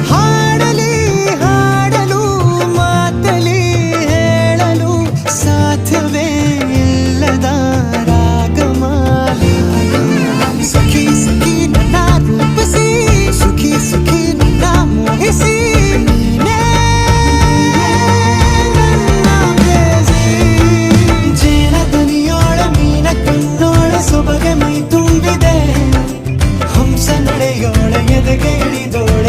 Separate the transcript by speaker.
Speaker 1: ಹಾಡಲಿ ಹಾಡಲು ಮಾತಲಿ ಹೇಳಲು ಸಾಧ್ಯವೇ ಇಲ್ಲದ ರಾಗಮಾಲಿ ಸಖಿ ಸಖಿ ನನ್ನ ರೂಪಿಸಿ ಸುಖಿ ಸುಖಿ ನನ್ನ ಮೋಹಿಸಿ ನೀನೇ ನನ್ನ ಪ್ರೇಯಸಿ. ಜೇನ ದನಿಯೋಳ ಮೀನ ಕಣ್ಣೋಳ ಸೊಬಗೆ ಮೈ ತುಂಬಿದೆ ಹಂಸ ನಡೆಯೋಳ ಎದೆಗೆ ಇಳಿದೋಳ